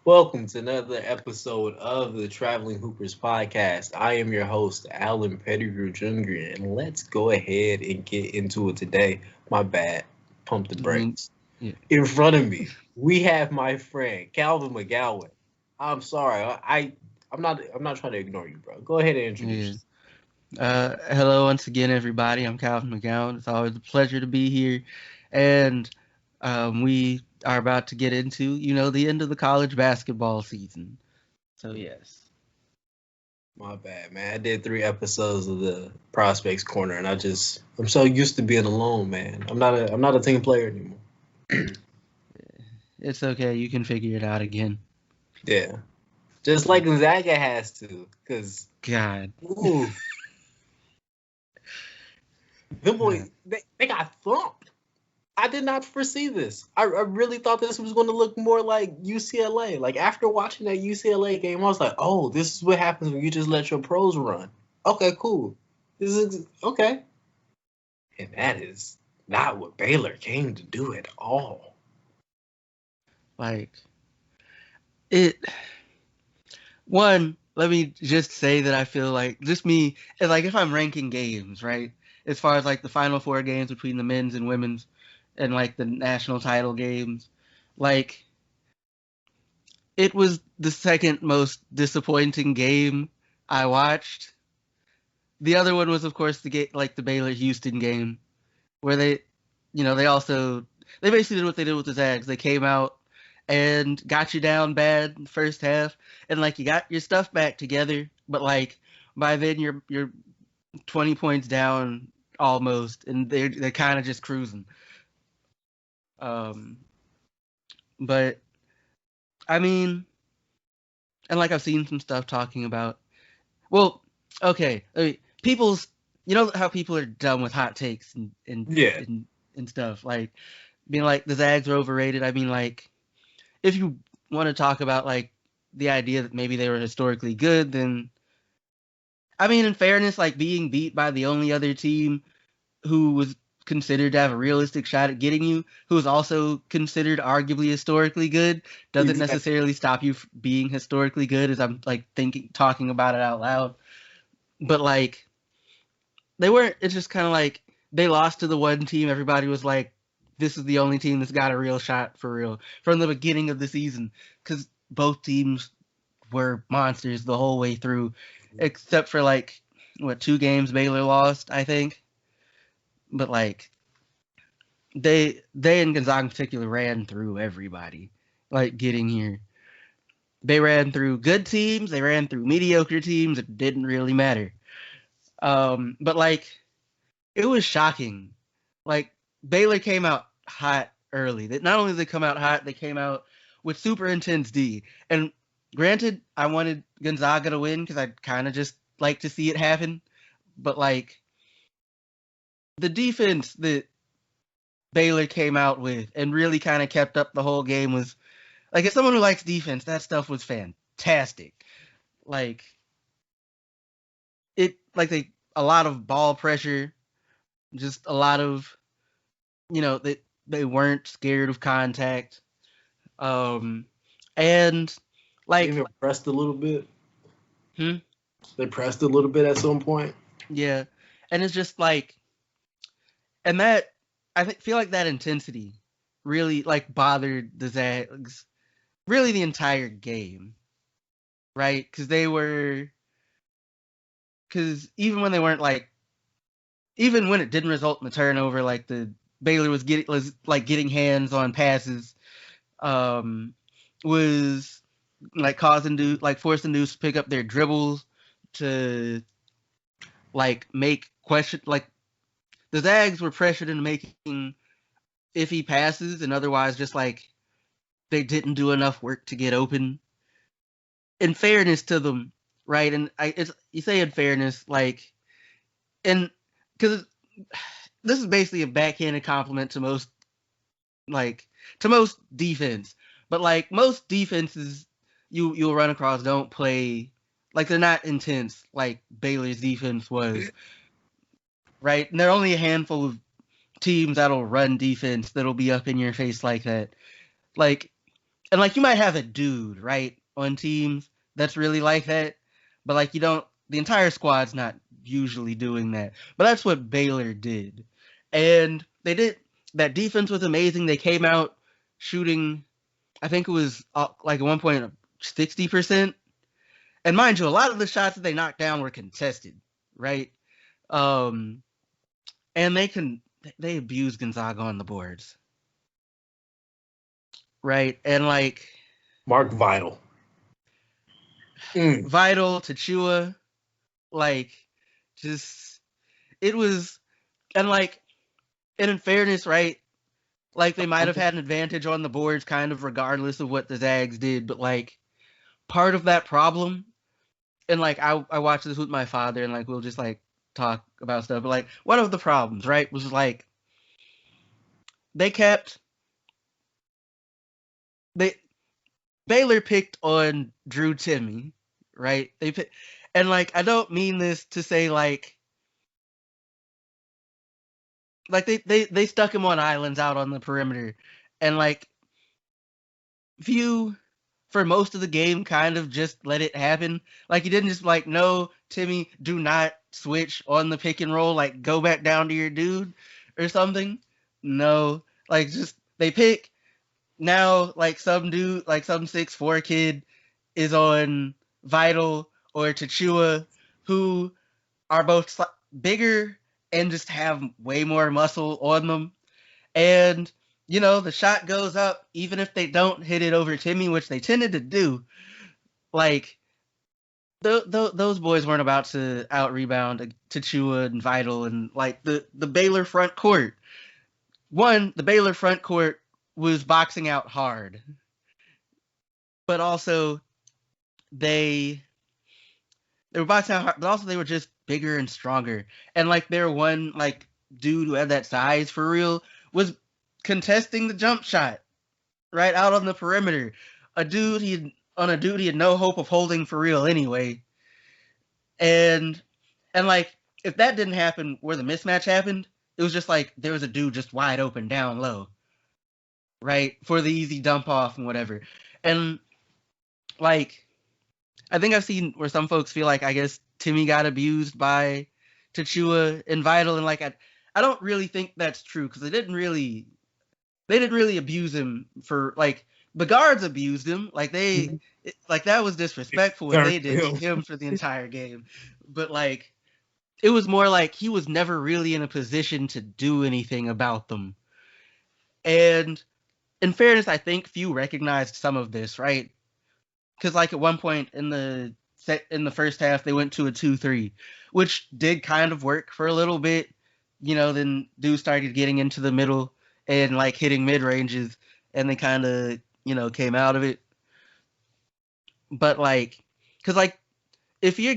Welcome to another episode of the Traveling Hoopers podcast. I am your host, Alan Pettigrew Jr., and let's go ahead and get into it today. My bad. Pump the I mean, brakes. yeah, In front of me, we have my friend, Calvin McGowan. I'm sorry. I'm not trying to ignore you, bro. Go ahead and introduce yeah. yourself. Hello once again, everybody. I'm Calvin McGowan. It's always a pleasure to be here, and we are about to get into, the end of the college basketball season. So yes, My bad, man. I did 3 episodes of the Prospects Corner, and I'm so used to being alone, man. I'm not a team player anymore. it's okay. You can figure it out again. Yeah. Just like Gonzaga has to, because God, ooh, the Uh, boys they got thumped. I did not foresee this. I really thought this was going to look more like UCLA. Like after watching that UCLA game, I was like, oh, this is what happens when you just let your pros run. Okay, cool. This is okay, and that is not what Baylor came to do at all. like it. One, let me just say that I feel like just me, and like if I'm ranking games, right, as far as like the final four games between the men's and women's, and like the national title games, like it was the second most disappointing game I watched. The other one was, of course, the Baylor Houston game, where they basically did what they did with the Zags. They came out and got you down bad in the first half, and like you got your stuff back together, but like by then you're 20 points down almost, and they're kind of just cruising. Um, but I mean, and like I've seen some stuff talking about. Well, okay, I mean, people's you know how people are dumb with hot takes Yeah, and stuff like being like the Zags are overrated. I mean, like if you want to talk about like the idea that maybe they were historically good, then I mean, in fairness, like being beat by the only other team who was considered to have a realistic shot at getting you, who was also considered arguably historically good, doesn't exactly. necessarily stop you being historically good. As I'm like talking about it out loud, but like they weren't. It's just kind of like they lost to the one team. Everybody was like, "This is the only team that's got a real shot for real" from the beginning of the season, because both teams were monsters the whole way through, except for like what 2 games Baylor lost, I think. But like they and Gonzaga in particular ran through everybody, like getting here. They ran through good teams, they ran through mediocre teams. It didn't really matter. But like it was shocking. Like Baylor came out hot early. That not only did they come out hot, they came out with super intense D. And granted, I wanted Gonzaga to win because I'd kind of just like to see it happen. But like the defense that Baylor came out with and really kind of kept up the whole game was like, as someone who likes defense, that stuff was fantastic. Like a lot of ball pressure, just a lot of they weren't scared of contact. Um, and They like, even pressed a little bit. hmm, They pressed a little bit at some point. yeah, and it's just like, and that feel like that intensity really like bothered the Zags really the entire game, right? Because even when they weren't like, even when it didn't result in a turnover, like the Baylor was like getting hands on passes, um, was like forcing dudes to pick up their dribbles to like make question like the Zags were pressured into making iffy passes and otherwise just like they didn't do enough work to get open. In fairness to them, right? And it's you say in fairness, like, and because this is basically a backhanded compliment to like most defense, but like most defenses you'll run across don't play like they're not intense like Baylor's defense was, right? And there are only a handful of teams that'll run defense that'll be up in your face like that. Like and like you might have a dude, right, on teams that's really like that, but like you don't the entire squad's not usually doing that. But that's what Baylor did. And they did that defense was amazing. They came out shooting, I think it was like at one point 60%. And mind you, a lot of the shots that they knocked down were contested, right? Um and they abused Gonzaga on the boards. Right? And like Mark Vital. Vital, Tachua, like just it was and like and in fairness, right? Like they might have had an advantage on the boards kind of regardless of what the Zags did, but like part of that problem and like I watched this with my father and like we'll just like talk about stuff, but like one of the problems, right, was like they kept they Baylor picked on Drew Timme, right? And like I don't mean this to say like they stuck him on islands out on the perimeter, and like if you for most of the game kind of just let it happen, like you didn't just like no Timmy, do not switch on the pick and roll, like go back down to your dude or something. No, like just they pick now like some dude like some 6'4" kid is on Vital or Tachua who are both bigger and just have way more muscle on them. And, you know, the shot goes up, even if they don't hit it over Timmy, which they tended to do. Like, those boys weren't about to out rebound Tachua and Vital and, like, the Baylor front court. One, the Baylor front court was boxing out hard. But also, they were boxing out hard, but also they were just bigger and stronger. And like their one like dude who had that size for real was contesting the jump shot right out on the perimeter. A dude he had no hope of holding for real anyway. And like if that didn't happen where the mismatch happened, it was just like there was a dude just wide open down low, right, for the easy dump off and whatever. And like I think I've seen where some folks feel like I guess Timmy got abused by Tachua and Vital, and like I don't really think that's true because they didn't really abuse him for like the guards abused him like like that was disrespectful what they did to him for the entire game, but like it was more like he was never really in a position to do anything about them. And in fairness, I think few recognized some of this, right? Because like at one point in the first half they went to a 2-3, which did kind of work for a little bit. You know, then dudes started getting into the middle and like hitting mid ranges, and they kind of came out of it. But like, because like if you're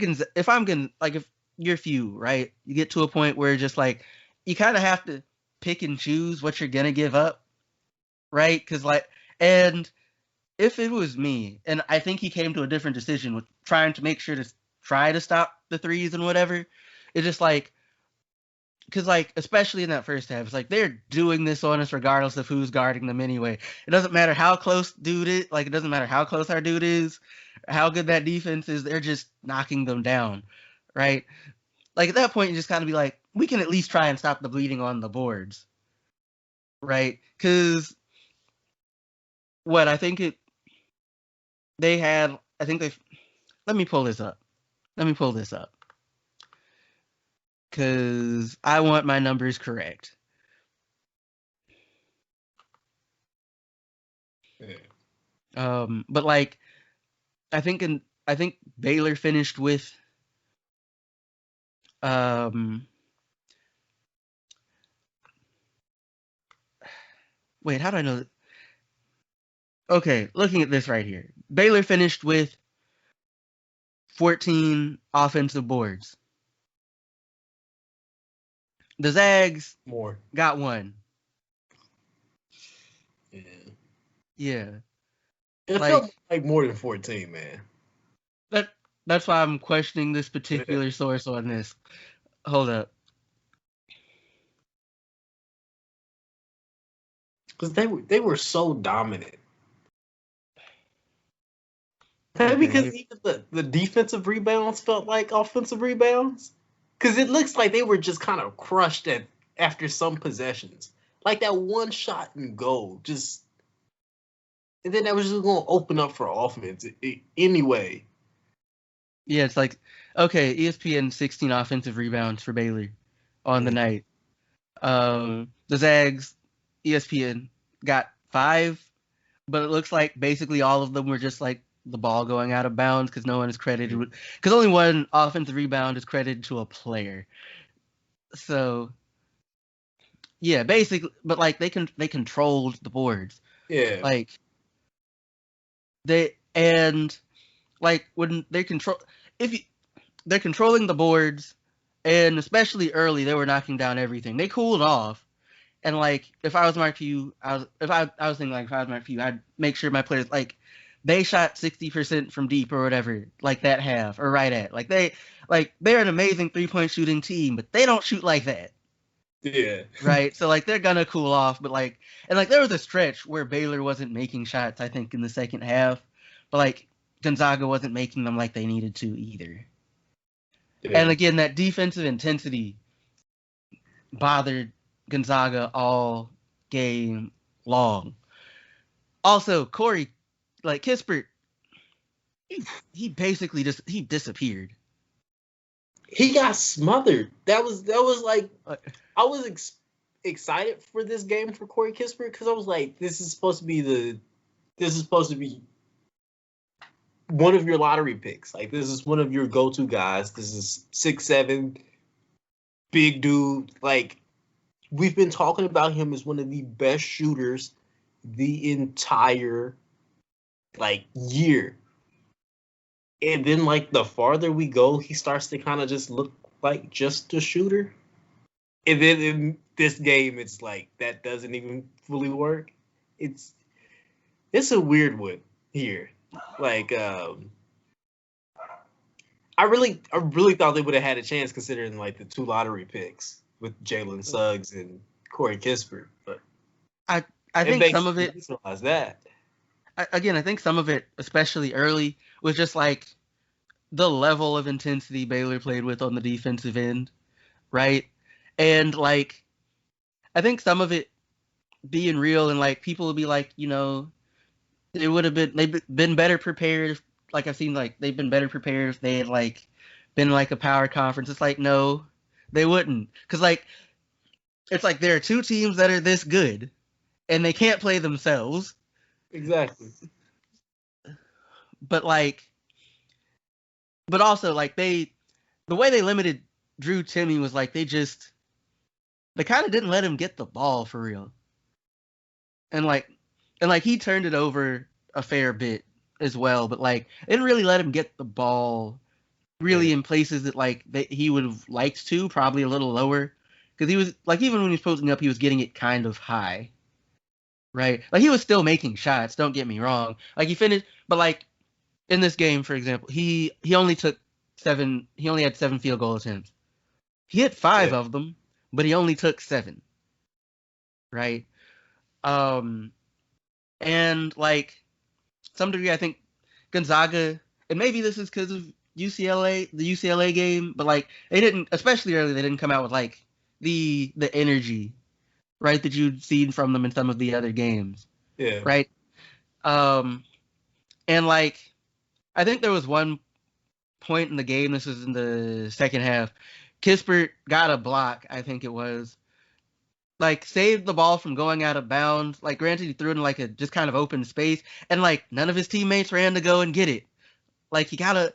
few, right, you get to a point where just like you kind of have to pick and choose what you're gonna give up, right? Because like and if it was me, and I think he came to a different decision with trying to make sure to try to stop the threes and whatever, it's just like, because like, especially in that first half, it's like they're doing this on us regardless of who's guarding them anyway. It doesn't matter how close dude is, like it doesn't matter how close our dude is, how good that defense is, they're just knocking them down, right? Like at that point, you just kind of be like, we can at least try and stop the bleeding on the boards, right? Because what I think it they had, I think they. Let me pull this up. Because I want my numbers correct. Yeah. But like, I think Baylor finished with wait, how do I know that? Okay, looking at this right here. Baylor finished with 14 offensive boards. The Zags got one. Yeah. Yeah. It felt like more than 14, man. That's why I'm questioning this particular source on this. Hold up. Because they were so dominant. Maybe because Okay. even the defensive rebounds felt like offensive rebounds. Because it looks like they were just kind of crushed after some possessions. Like that one shot and goal. And then that was just going to open up for offense anyway. Yeah, it's like, okay, ESPN 16 offensive rebounds for Baylor on the night. The Zags, ESPN got 5, but it looks like basically all of them were just like the ball going out of bounds because no one is credited with, because only one offensive rebound is credited to a player. So yeah, basically, but like they controlled the boards. Yeah. Like they and like when they control if you, they're controlling the boards, and especially early they were knocking down everything. They cooled off. And like, if I was Mark Few, I was thinking like if I was Mark Few, I'd make sure my players like they shot 60% from deep or whatever, like that half or right at. They're an amazing 3-point shooting team, but they don't shoot like that. Yeah. Right. So like they're gonna cool off, but like there was a stretch where Baylor wasn't making shots, I think, in the second half. But like Gonzaga wasn't making them like they needed to either. Yeah. And again, that defensive intensity bothered Gonzaga all game long. Also, Corey, like Kispert, he basically he disappeared. He got smothered. That was like I was excited for this game for Corey Kispert because I was like, this is supposed to be one of your lottery picks. Like this is one of your go-to guys. This is 6'7", big dude. Like we've been talking about him as one of the best shooters the entire like year. And then like the farther we go, he starts to kind of just look like just a shooter. And then in this game, it's like that doesn't even fully work. It's a weird one here. Like I really thought they would have had a chance considering like the 2 lottery picks with Jalen Suggs and Corey Kispert, but I think some of it realize that. I think some of it, especially early, was just like the level of intensity Baylor played with on the defensive end, right? And like I think some of it being real and like people would be like, they've been better prepared. Like I've seen like they've been better prepared if they had like been like a power conference. It's like no, they wouldn't, because like it's like there are 2 teams that are this good, and they can't play themselves. Exactly. But also like the way they limited Drew Timme was like they kind of didn't let him get the ball for real. And like he turned it over a fair bit as well, but like they didn't really let him get the ball really in places that like he would have liked to, probably a little lower, because he was like, even when he was posting up, he was getting it kind of high, right? Like he was still making shots, don't get me wrong. Like he finished, but like in this game, for example, he only had 7 field goal attempts. He hit 5 of them, but he only took 7, right? And like some degree, I think Gonzaga, and maybe this is because of the UCLA game, but like they didn't, especially early, they didn't come out with like the energy, right, that you'd seen from them in some of the other games. Yeah. Right. And like I think there was one point in the game, this was in the second half, Kispert got a block, I think it was, like saved the ball from going out of bounds. Like granted, he threw it in like a just kind of open space, and like none of his teammates ran to go and get it. Like he gotta,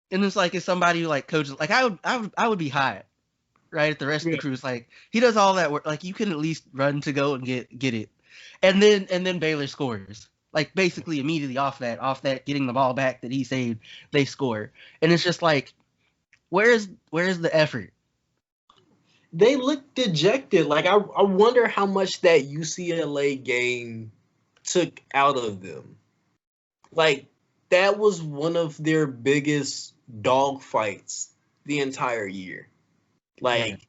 and it's like, as somebody who like coaches, like I would be high, right? If the rest of the crew's like, he does all that work, like you can at least run to go and get it. And then Baylor scores. Like basically immediately off that getting the ball back that he saved, they score. And it's just like, where's the effort? They look dejected. Like I wonder how much that UCLA game took out of them. Like that was one of their biggest dog fights the entire year. Like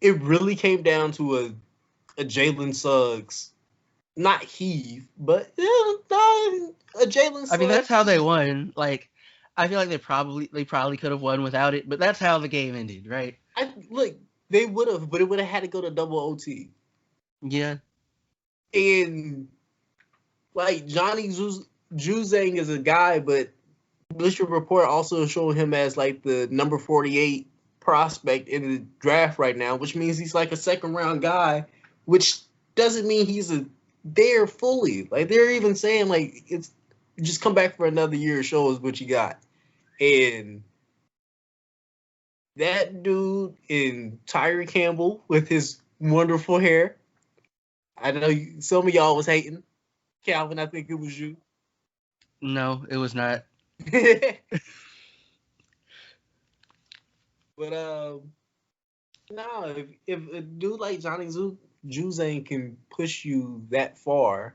it really came down to a Jalen Suggs, not heave, but a Jalen I mean, that's how Suggs. they won. Like, I feel like they probably could have won without it, but that's how the game ended, right? Look, they would have, but it would have had to go to double OT. Yeah. And like Johnny Juzang is a guy, but Bleacher Report also showed him as like the number 48 prospect in the draft right now, which means he's like a second round guy, which doesn't mean he's there fully. Like they're even saying like it's just come back for another year, show us what you got. And that dude in Tyree Campbell with his wonderful hair. I know some of y'all was hating. Calvin, I think it was you. No, it was not. But no, if a dude like Johnny Juzang can push you that far,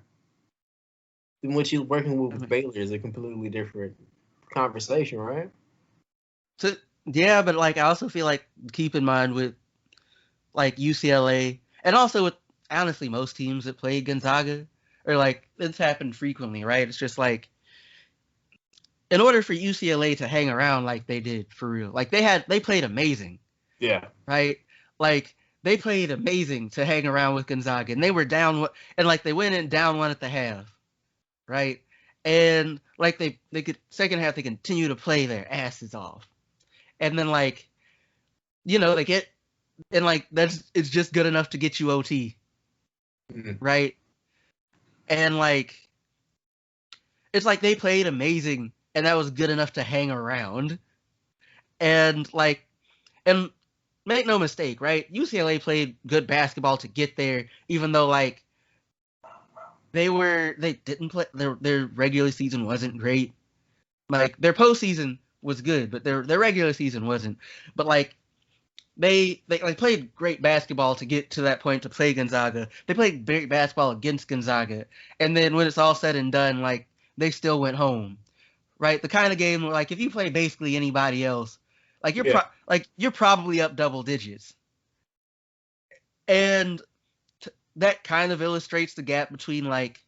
then what you're working with Baylor is a completely different conversation, right? So, yeah, but like I also feel like keep in mind with like UCLA and also with honestly most teams that play Gonzaga or like it's happened frequently, right? It's just like in order for UCLA to hang around like they did for real, like they played amazing. Yeah. Right? Like they played amazing to hang around with Gonzaga and they were down and like they went in down one at the half. Right? And like they could second half they continue to play their asses off. And then like they get and like it's just good enough to get you OT. Mm-hmm. Right? And like it's like they played amazing and that was good enough to hang around. And like and make no mistake, right? UCLA played good basketball to get there, even though like they didn't play their regular season wasn't great. Like their postseason was good, but their regular season wasn't. But like they like played great basketball to get to that point to play Gonzaga. They played great basketball against Gonzaga, and then when it's all said and done, like they still went home, right? The kind of game where like if you play basically anybody else, like you're probably up double digits, and that kind of illustrates the gap between like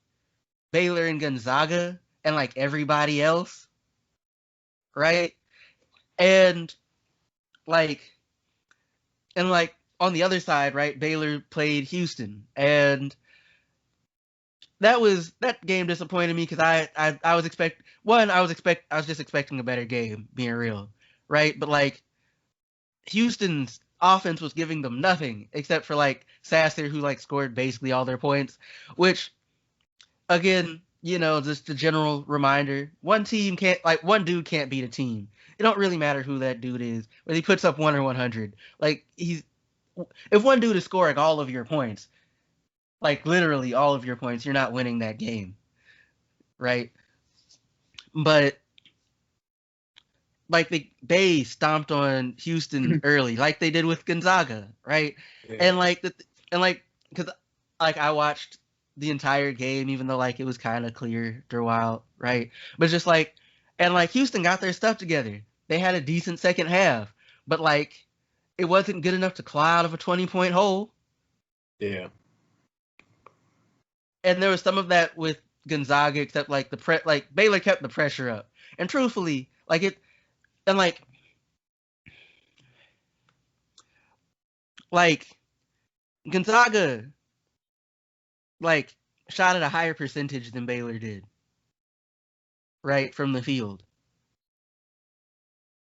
Baylor and Gonzaga and like everybody else, right? And like on the other side, right? Baylor played Houston, and that game disappointed me because I was just expecting a better game, being real, right? But like Houston's offense was giving them nothing except for like Sasser, who like scored basically all their points, which again, just a general reminder, one dude can't beat a team. It don't really matter who that dude is, whether he puts up 1 or 100. Like if one dude is scoring all of your points, like literally all of your points, you're not winning that game, right? But like they stomped on Houston early, like they did with Gonzaga, right? Yeah. And like because like I watched the entire game, even though like it was kind of clear after a while, right? But just like and like Houston got their stuff together. They had a decent second half, but like it wasn't good enough to claw out of a 20-point hole. Yeah. And there was some of that with Gonzaga, except like like Baylor kept the pressure up. And truthfully, like it and like Gonzaga like shot at a higher percentage than Baylor did, right, from the field.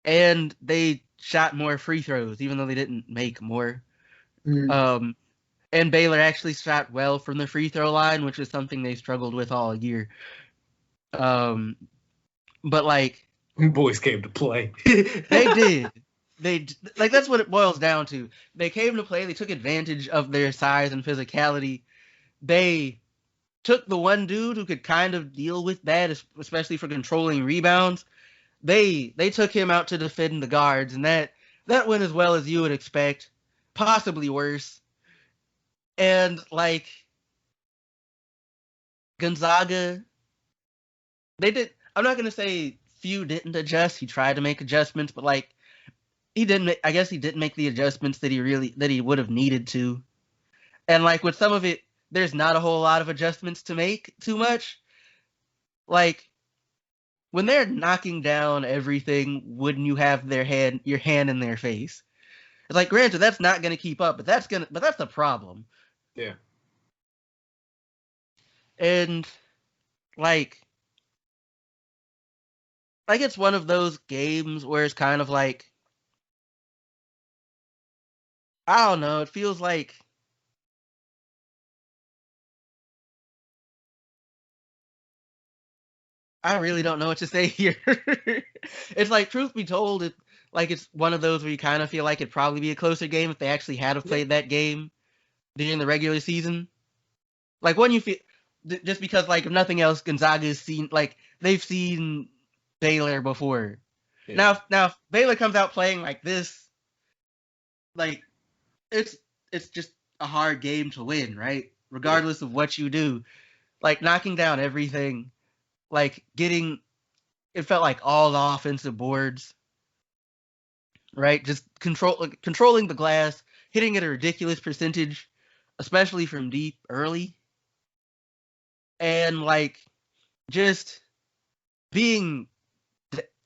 And they shot more free throws, even though they didn't make more. Mm. And Baylor actually shot well from the free throw line, which is something they struggled with all year. But like boys came to play. They did. Like that's what it boils down to. They came to play. They took advantage of their size and physicality. They took the one dude who could kind of deal with that, especially for controlling rebounds. They took him out to defend the guards, and that went as well as you would expect, possibly worse. And like Gonzaga, they did. I'm not gonna say few didn't adjust. He tried to make adjustments, but like he didn't. I guess he didn't make the adjustments that he would have needed to. And like with some of it, there's not a whole lot of adjustments to make too much. Like when they're knocking down everything, wouldn't you have your hand in their face? It's like, granted, that's not going to keep up, but that's the problem. Yeah. And like it's one of those games where it's kind of like, I don't know, it feels like I really don't know what to say here. It's like, truth be told, it's one of those where you kind of feel like it'd probably be a closer game if they actually had have played that game during the regular season. Like, when you feel, just because, like, if nothing else, Gonzaga's seen, like, they've seen Baylor before. Yeah. Now, if Baylor comes out playing like this, like, it's just a hard game to win, right? Regardless of what you do, like knocking down everything, like it felt like all the offensive boards, right? Just controlling the glass, hitting at a ridiculous percentage, especially from deep early, and like just being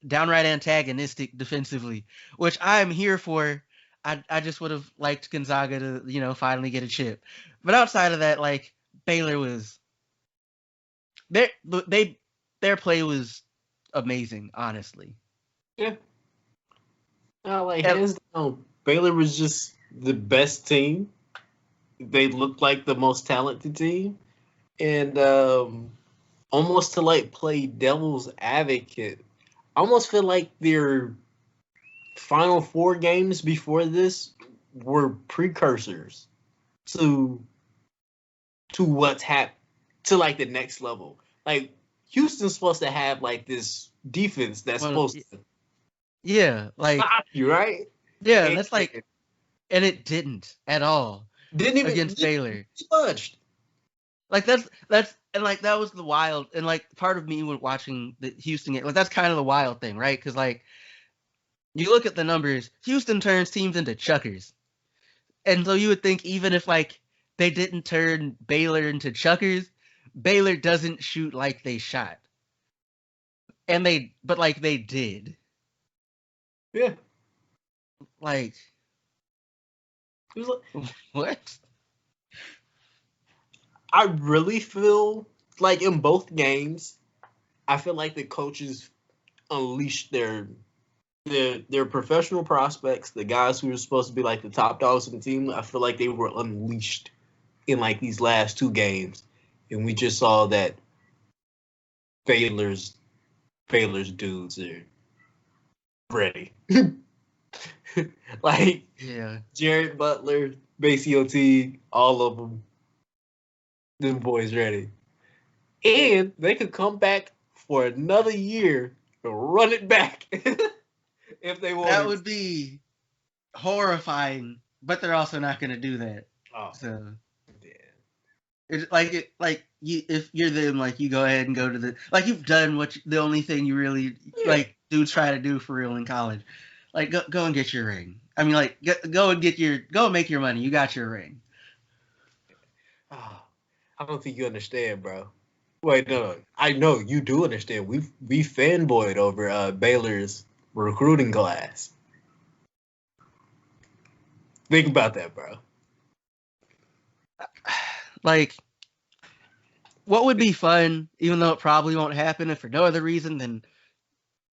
downright antagonistic defensively, which I'm here for. I just would have liked Gonzaga to, finally get a chip. But outside of that, like, Baylor was their play was amazing, honestly. Yeah. Like, And, hands down, Baylor was just the best team. They looked like the most talented team. And almost to like play devil's advocate, I almost feel like their final four games before this were precursors to what's happened to like the next level. Like, Houston's supposed to have like this defense that's supposed to stop you, right? Yeah, and that's like, and it didn't at all. Didn't even against Baylor. Budged. Like that's and like that was the wild, and like part of me when watching the Houston game, like that's kind of the wild thing, right? Because like you look at the numbers, Houston turns teams into chuckers, and so you would think even if like they didn't turn Baylor into chuckers, Baylor doesn't shoot like they shot, but like they did. Yeah. Like what? I really feel like in both games, I feel like the coaches unleashed their professional prospects, the guys who were supposed to be like the top dogs of the team. I feel like they were unleashed in like these last two games, and we just saw that Baylor's dudes are ready. Like, yeah, Jared Butler, Maceo Teague, all of them boys ready. And they could come back for another year and run it back if they want. That would be horrifying, but they're also not going to do that. Oh, so yeah. If you're them, like, you go ahead and go to you've done the only thing you really like dudes try to do for real in college. Like, go and get your ring. I mean, like, go and make your money. You got your ring. Oh, I don't think you understand, bro. Wait, no. I know you do understand. We fanboyed over Baylor's recruiting class. Think about that, bro. Like, what would be fun, even though it probably won't happen, if for no other reason than,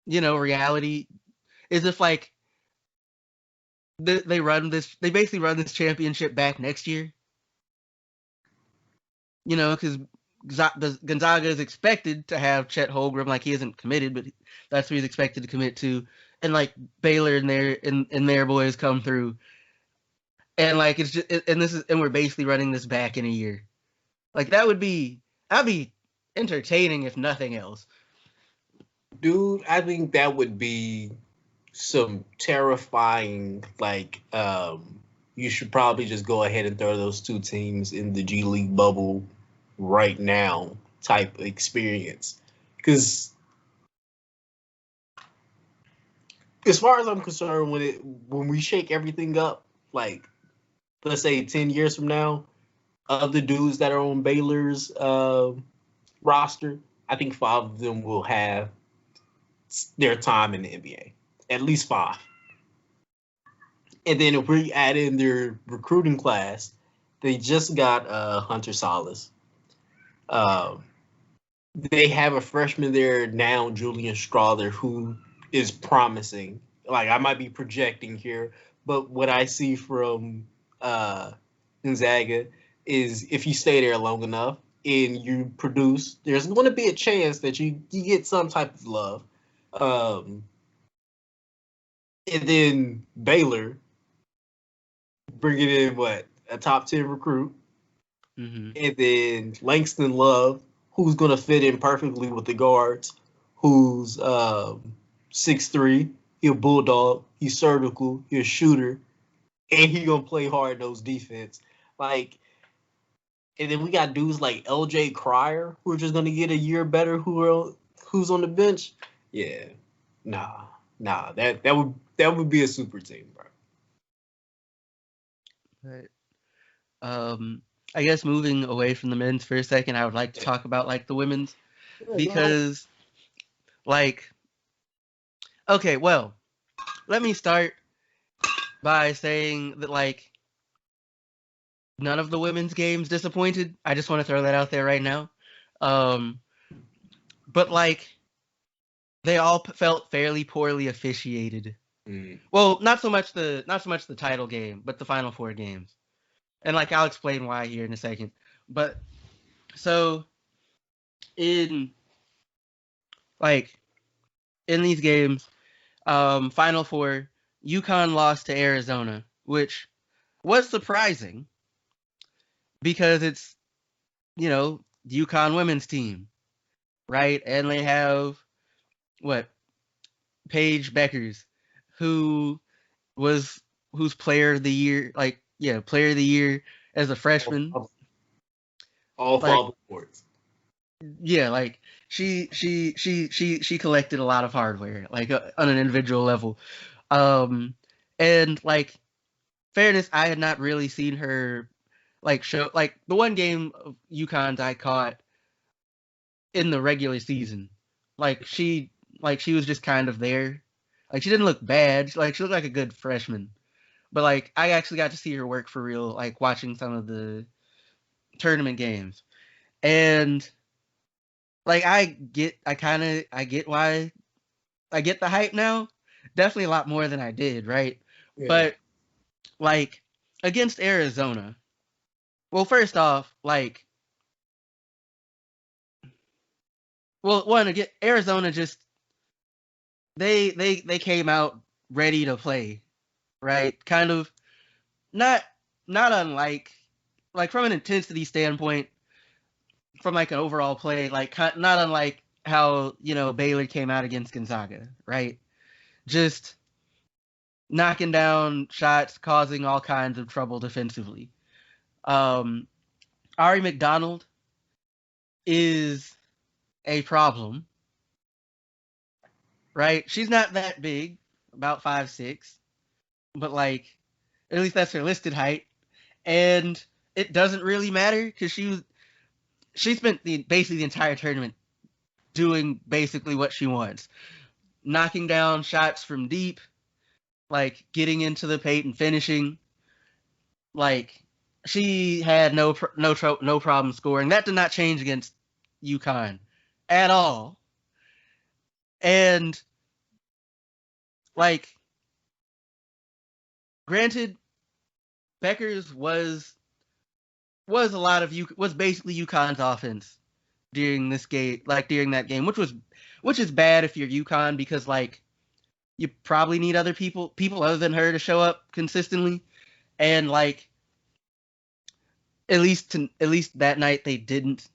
reality, is if like they basically run this championship back next year. Because Gonzaga is expected to have Chet Holmgren, like, he isn't committed, but that's who he's expected to commit to, and like Baylor and their boys come through, and like it's just and we're basically running this back in a year. Like, that'd be entertaining if nothing else. Dude, I think that would be some terrifying, like, you should probably just go ahead and throw those two teams in the G League bubble right now type experience. Because as far as I'm concerned, when we shake everything up, like, let's say 10 years from now, of the dudes that are on Baylor's roster, I think 5 of them will have their time in the NBA. At least 5. And then if we add in their recruiting class, they just got Hunter Salas. They have a freshman there now, Julian Strother, who is promising. Like, I might be projecting here, but what I see from Gonzaga is if you stay there long enough and you produce, there's going to be a chance that you get some type of love. And then Baylor bringing in a top 10 recruit, and then Langston Love, who's gonna fit in perfectly with the guards, who's 6'3", he's a bulldog, he's surgical, he's a shooter, and he gonna play hard-nosed defense. Like, and then we got dudes like LJ Cryer, who are just gonna get a year better, who's on the bench. Yeah, nah, that would be a super team, bro. Right. I guess moving away from the men's for a second, I would like to talk about like the women's, because like, okay, well, let me start by saying that like none of the women's games disappointed. I just want to throw that out there right now. But like they all felt fairly poorly officiated. Well, not so much the title game, but the Final Four games. And like I'll explain why here in a second. But so in these games, Final Four, UConn lost to Arizona, which was surprising because it's, the UConn women's team, right? And they have Paige Beckers, who's player of the year, player of the year as a freshman. All 5 awards. Yeah, like she collected a lot of hardware, like on an individual level. And like fairness, I had not really seen her show the one game of UConn's I caught in the regular season. She was just kind of there. Like she didn't look bad. She looked like a good freshman. But like I actually got to see her work for real, like watching some of the tournament games. And like I get why I get the hype now. Definitely a lot more than I did, right? Yeah. But like against Arizona, well, first off, again, Arizona just they came out ready to play, right? Kind of not unlike from an intensity standpoint, from an overall play, not unlike how Baylor came out against Gonzaga, right? Just knocking down shots, causing all kinds of trouble defensively. Ari McDonald is a problem, right? She's not that big, about 5'6", but at least that's her listed height, and it doesn't really matter because she spent basically the entire tournament doing basically what she wants, knocking down shots from deep, getting into the paint and finishing. She had no problem scoring. That did not change against UConn at all. And granted, Beckers was basically UConn's offense during this game, during that game, which is bad if you're UConn because you probably need other people other than her to show up consistently, and at least that night they didn't,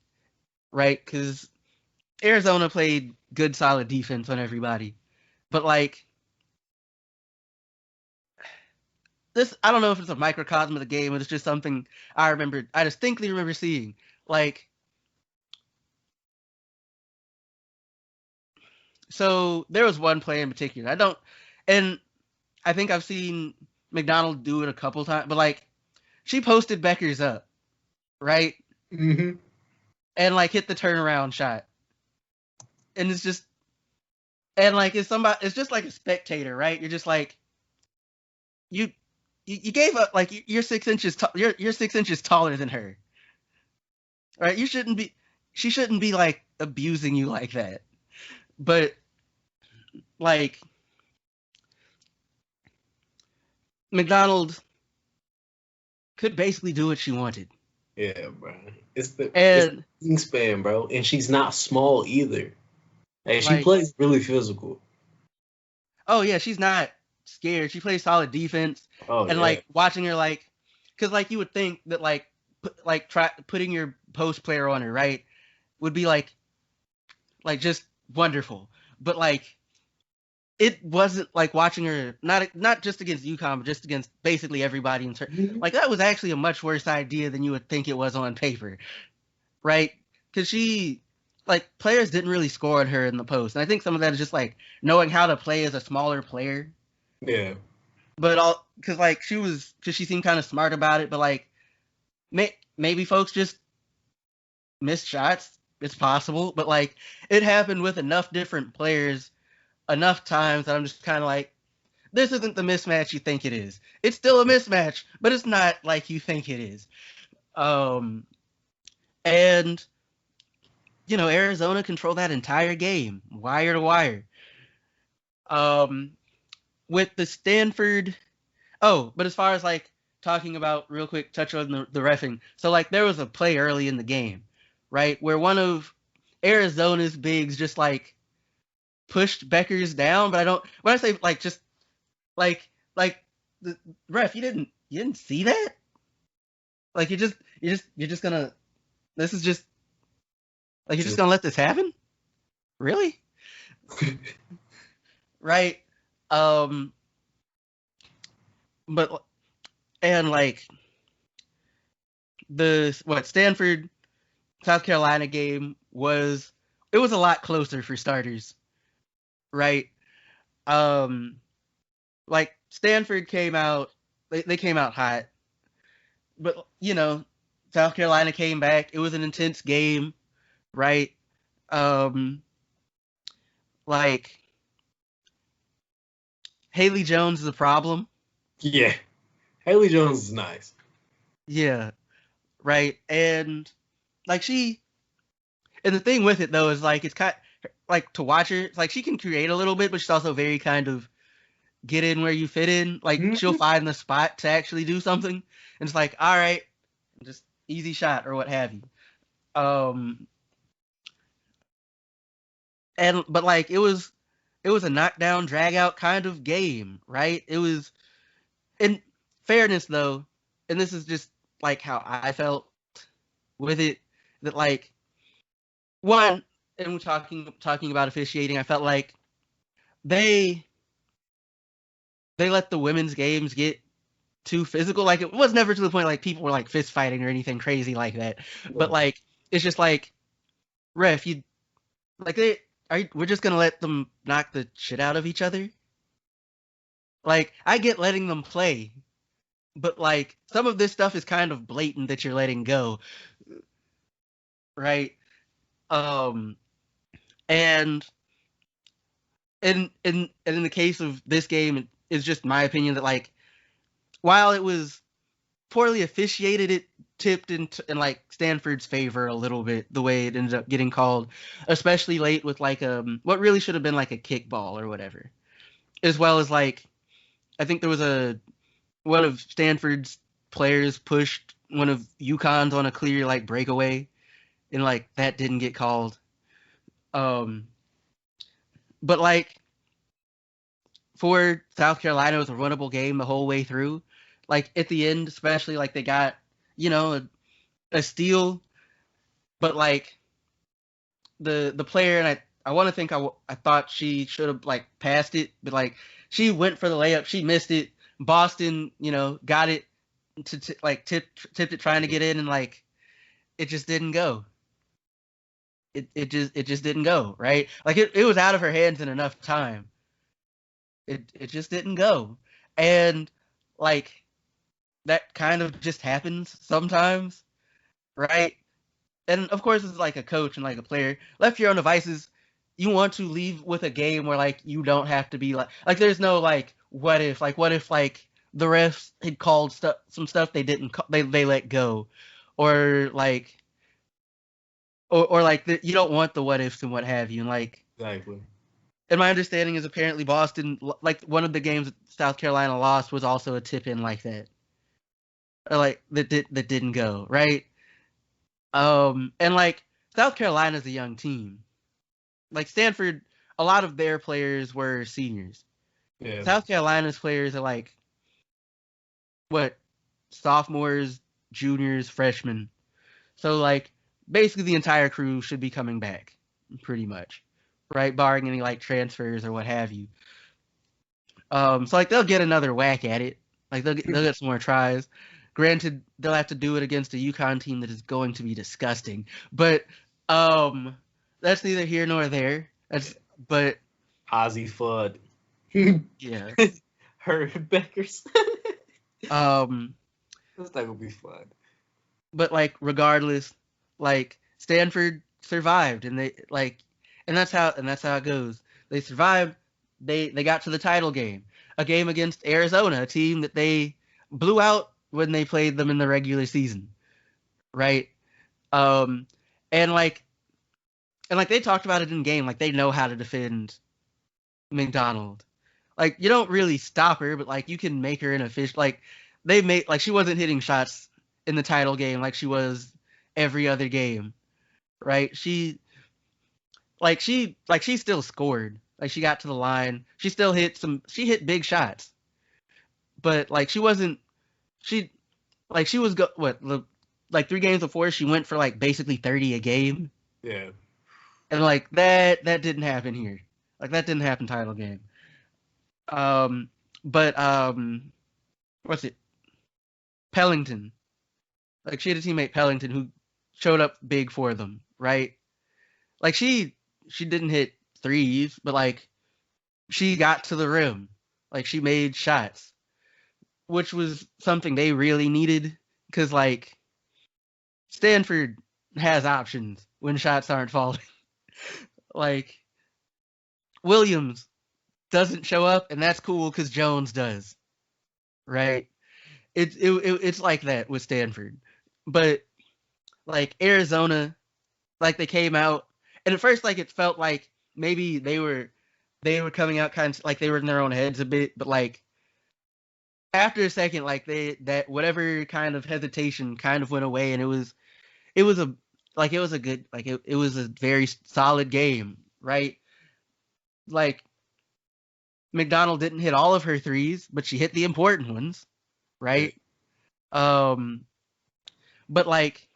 right? Because Arizona played good solid defense on everybody, but this, I don't know if it's a microcosm of the game, but it's just something I distinctly remember seeing. So there was one play in particular. I think I've seen McDonald do it a couple times, but she posted Beckers up, right? Mm-hmm. And hit the turnaround shot. And it's just, And like it's just like a spectator, right? You're just like you you gave up like you're 6 inches you're 6 inches taller than her, right? She shouldn't be like abusing you like that. But like McDonald could basically do what she wanted. Yeah, bro. It's the And wingspan, bro, and she's not small either. Like she like, plays really physical. oh yeah, she's not scared. She plays solid defense. Oh And yeah. like watching her, like, because like you would think that like putting your post player on her, right, would be like just wonderful. But like it wasn't like watching her not just against UConn, but just against basically everybody in like that was actually a much worse idea than you would think it was on paper, right? Because she like players didn't really score on her in the post, and I think some of that is just like knowing how to play as a smaller player. Yeah. But all because she seemed kind of smart about it, but like maybe folks just missed shots. It's possible, but like it happened with enough different players enough times that I'm just kind of like, this isn't the mismatch you think it is. It's still a mismatch, but it's not like you think it is. And Arizona controlled that entire game, wire to wire. With the Stanford. Oh, but as far as like talking about real quick, touch on the reffing. So like there was a play early in the game, right, where one of Arizona's bigs just like pushed Becker's down, but I don't. When I say like just like the ref, you didn't see that? Like you're just gonna this is just like you're just gonna let this happen? Really? Right? But and like the Stanford South Carolina game was a lot closer for starters, right? Like Stanford came out they came out hot, but South Carolina came back. It was an intense game, right? Um, like Haley Jones is a problem. Yeah. Haley Jones is nice. Yeah, right. And like and the thing with it though is like it's kind like to watch her. It's like she can create a little bit, but she's also very kind of get in where you fit in. Like she'll find the spot to actually do something, and it's like, all right, just easy shot or what have you. But like it was a knockdown, drag out kind of game, right? It was, in fairness though, and this is just like how I felt with it, that like one, and we're talking about officiating, I felt like they let the women's games get too physical. Like it was never to the point like people were like fist fighting or anything crazy like that. But like it's just like, ref, you like we're just gonna let them knock the shit out of each other. Like I get letting them play, but like some of this stuff is kind of blatant that you're letting go, right? Um, and in the case of this game, it's just my opinion that like while it was poorly officiated, it tipped in like Stanford's favor a little bit the way it ended up getting called, especially late with like what really should have been like a kickball or whatever, as well as like I think there was one of Stanford's players pushed one of UConn's on a clear like breakaway, and like that didn't get called. But like for South Carolina, it was a runnable game the whole way through. Like at the end, especially like they got a steal, but like the player, and I want to think I thought she should have like passed it, but like she went for the layup, she missed it. Boston, got it to like tipped it trying to get in, and like it just didn't go. It just didn't go, right? Like it was out of her hands in enough time. It just didn't go. And like that kind of just happens sometimes, right? And of course, it's like a coach and like a player left to your own devices. you want to leave with a game where like you don't have to be like there's no like what if like the refs had called some stuff they didn't they let go, or like or like you don't want the what ifs and what have you, and like Exactly. and my understanding is apparently Boston, like one of the games South Carolina lost was also a tip in like that, or like that didn't go right. And like South Carolina's a young team. Like Stanford, a lot of their players were seniors. Yeah. South Carolina's players are like what, sophomores, juniors, freshmen. So like basically the entire crew should be coming back, pretty much, right? Barring any like transfers or what have you. So like they'll get another whack at it. Like they'll get some more tries. Granted, they'll have to do it against a UConn team that is going to be disgusting. But that's neither here nor there. But Ozzy Fudd. yeah. Herb Beckers. Um, That's not gonna be fun. but like regardless, like Stanford survived, and that's how it goes. They survived. They got to the title game, a game against Arizona, a team that they blew out when they played them in the regular season, right? Um, and like they talked about it in game, like they know how to defend McDonald. Like you don't really stop her, but like you can make her inefficient. Like they made like she wasn't hitting shots in the title game like she was every other game, right? She still scored. Like she got to the line. She hit big shots. But like she wasn't she like she was like 3 games before she went for like basically 30 a game. Yeah. And like that didn't happen here. Like that didn't happen title game. But what's it? Pellington. Like she had a teammate Pellington who showed up big for them, right? Like she didn't hit threes, but like she got to the rim. Like she made shots, which was something they really needed because like Stanford has options when shots aren't falling. Like Williams doesn't show up, and that's cool because Jones does, right? It's like that with Stanford, but like Arizona, like they came out, and at first like it felt like maybe they were coming out kind of like they were in their own heads a bit, but like after a second, like that whatever kind of hesitation kind of went away, and it was a it was a good it was a very solid game, right? Like McDonald didn't hit all of her threes, but she hit the important ones, right? Um, but like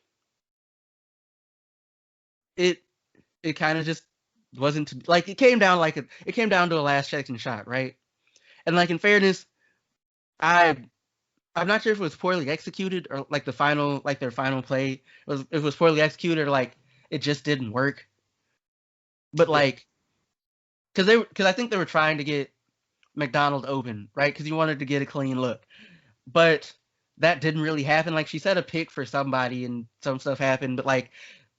it it kind of just wasn't like it came down to a last second shot, right? And like in fairness, I'm not sure if it was poorly executed or like their final play it was poorly executed or like it just didn't work. But like because I think they were trying to get McDonald open, right? Because he wanted to get a clean look, but that didn't really happen. Like she set a pick for somebody and some stuff happened, but like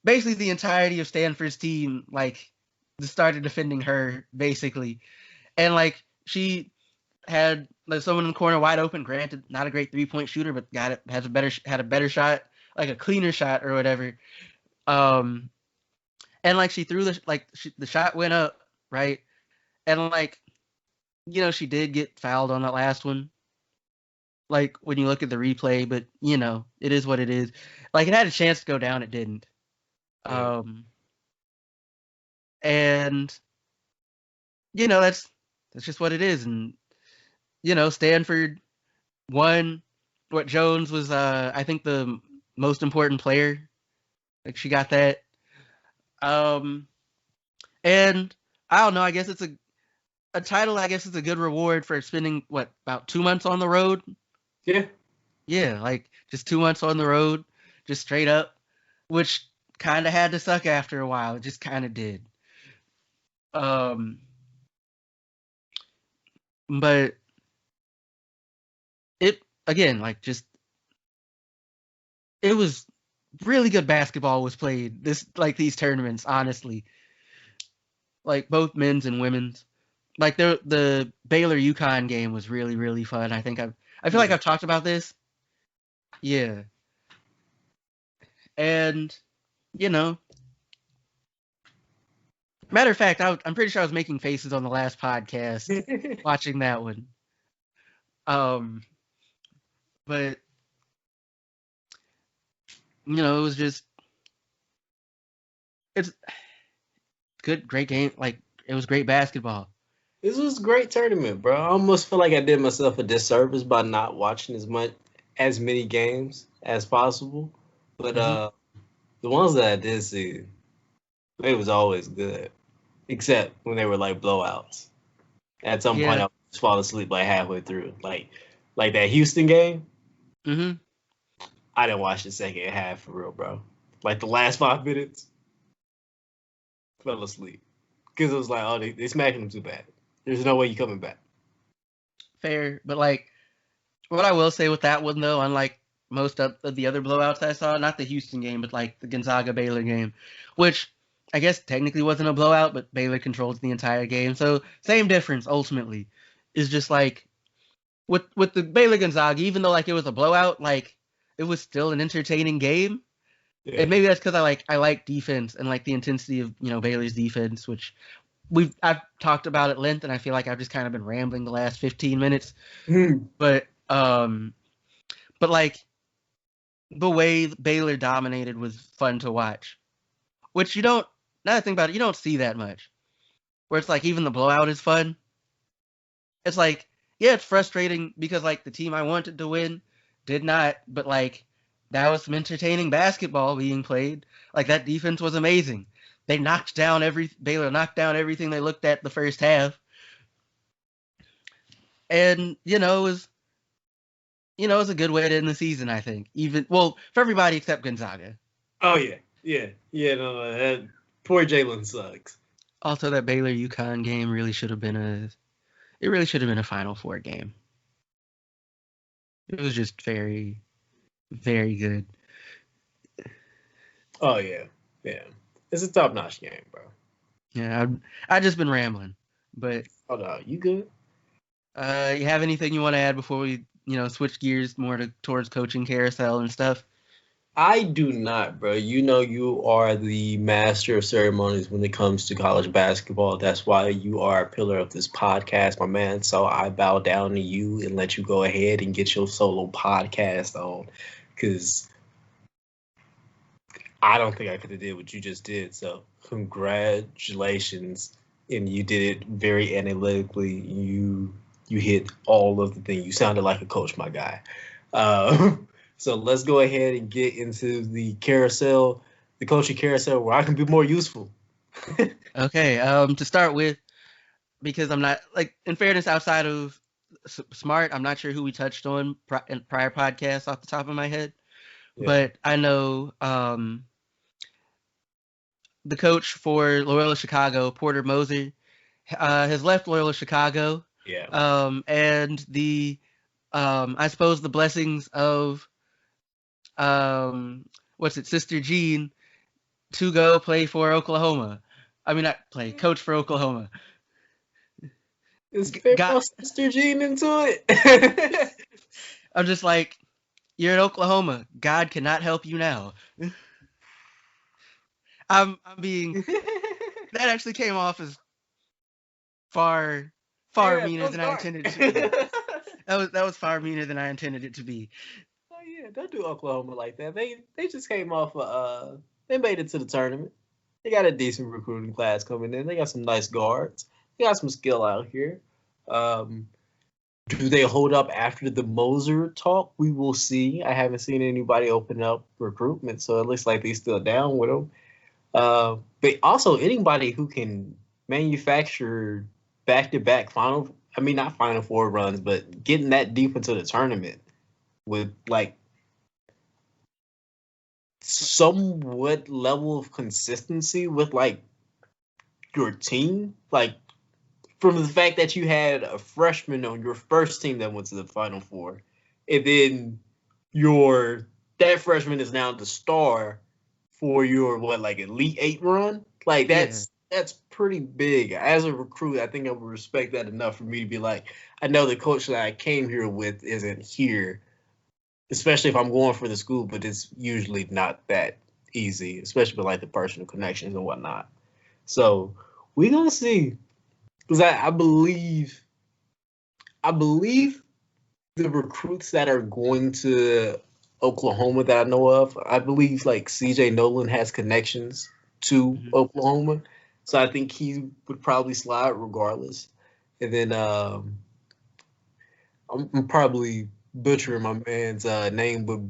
basically the entirety of Stanford's team like started defending her basically, and like she had like someone in the corner wide open. Granted, not a great 3-point shooter, but had a better shot, like a cleaner shot or whatever. And like she threw the shot went up, right, and like she did get fouled on that last one. Like when you look at the replay, but it is what it is. Like it had a chance to go down, it didn't. Yeah. And that's just what it is, and Stanford won. What Jones was, I think the most important player. Like she got that. And I don't know. I guess it's a title. I guess it's a good reward for spending about 2 months on the road. Yeah. Yeah, like just 2 months on the road, just straight up, which kind of had to suck after a while. It just kind of did. But it again, like just it was really good basketball was played these tournaments, honestly. like both men's and women's. Like the Baylor UConn game was really really fun. I feel like I've talked about this. Yeah, and you know, matter of fact, I'm pretty sure I was making faces on the last podcast watching that one. Um, but it was just it's good, great game. Like it was great basketball. This was a great tournament, bro. I almost feel like I did myself a disservice by not watching as many games as possible. But Hmm. the ones that I did see, it was always good, except when they were like blowouts. At some point, Yeah. I would just fall asleep like halfway through, like that Houston game. Hmm. I didn't watch the second half for real, bro. Like the last 5 minutes, fell asleep because it was like, oh, they smacking them too bad. There's no way you coming back. Fair, but like what I will say with that one though, unlike most of the other blowouts I saw, not the Houston game, but like the Gonzaga Baylor game, which I guess technically wasn't a blowout, but Baylor controlled the entire game. So same difference ultimately. Is just like with the Baylor Gonzaga, even though like it was a blowout, like it was still an entertaining game. Yeah. And maybe that's because I like defense and like the intensity of Baylor's defense, which I've talked about at length, and I feel like I've just kind of been rambling the last 15 minutes. But like the way Baylor dominated was fun to watch, which you don't. Now that I think about it, you don't see that much. Where it's like even the blowout is fun. It's like yeah, it's frustrating because like the team I wanted to win did not, but like that was some entertaining basketball being played. Like that defense was amazing. Baylor knocked down everything they looked at the first half, and it was a good way to end the season. I think even well for everybody except Gonzaga. Oh yeah, yeah. No, that poor Jalen sucks. Also, that Baylor UConn game really should have been a Final Four game. It was just very, very good. Oh yeah. It's a top notch game, bro. Yeah, I just been rambling, but Oh no, you good? you have anything you want to add before we switch gears more towards coaching carousel and stuff? I do not, bro. You know you are the master of ceremonies when it comes to college basketball. That's why you are a pillar of this podcast, my man. So I bow down to you and let you go ahead and get your solo podcast on. Cause I don't think I could have did what you just did. So congratulations. And you did it very analytically. You hit all of the things. You sounded like a coach, my guy. So let's go ahead and get into the carousel, the coaching carousel, where I can be more useful. Okay, to start with, because I'm not like in fairness outside of Smart, I'm not sure who we touched on in prior podcasts off the top of my head, Yeah. but I know the coach for Loyola Chicago, Porter Moser, has left Loyola Chicago. Yeah. And I suppose the blessings of Sister Jean to go play for Oklahoma. I mean, not play, coach for Oklahoma. Is fit Got, my sister Jean into it? I'm just like, you're in Oklahoma. God cannot help you now. I'm being that actually came off as far Yeah, meaner that's than I dark. intended it to be. That was far meaner than I intended it to be. Oh yeah, don't do Oklahoma like that. They just came off they made it to the tournament. They got a decent recruiting class coming in. They got some nice guards. They got some skill out here. Um, do they hold up after the Moser talk? We will see. I haven't seen anybody open up recruitment, so it looks like they still down with them. But also anybody who can manufacture back-to-back not Final Four runs, but getting that deep into the tournament with like somewhat level of consistency with like your team, like from the fact that you had a freshman on your first team that went to the Final Four, and then that freshman is now the star for your Elite Eight run. Like Yeah. that's pretty big. As a recruit, I think I would respect that enough for me to be like, I know the coach that I came here with isn't here, especially if I'm going for the school, but it's usually not that easy, especially with like the personal connections and whatnot. So we're gonna see. Because I believe the recruits that are going to Oklahoma that I know of, I believe like CJ Nolan has connections to Oklahoma. So I think he would probably slide regardless. And then I'm probably butchering my man's name, but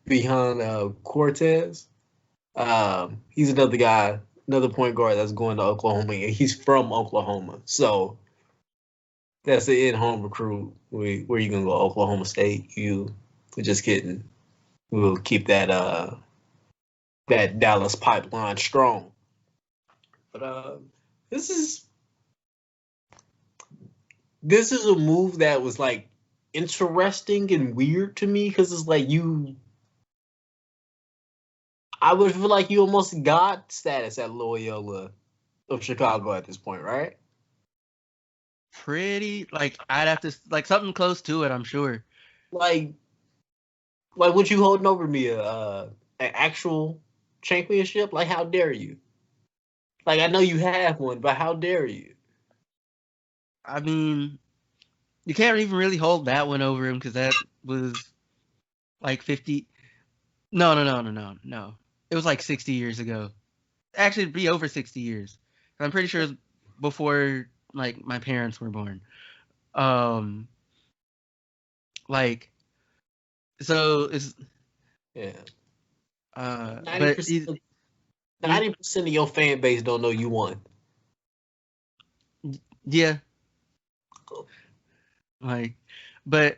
behind Cortez. He's another guy, another point guard that's going to Oklahoma, and he's from Oklahoma. So that's the in-home recruit. Where you gonna go? Oklahoma State? We're just kidding. We'll keep that Dallas pipeline strong. But this is this is a move that was like interesting and weird to me because it's like I would feel like you almost got status at Loyola of Chicago at this point, right? Pretty like I'd have to like something close to it, I'm sure. Like, what you holding over me an actual championship? Like, how dare you? Like, I know you have one, but how dare you? I mean, you can't even really hold that one over him because that was like 50. No, no, no, no, no, no. It was like 60 years ago. Actually, it'd be over 60 years. I'm pretty sure it was before like my parents were born. Um, like so it's Yeah, ninety but percent, 90% of your fan base don't know you won. yeah, like but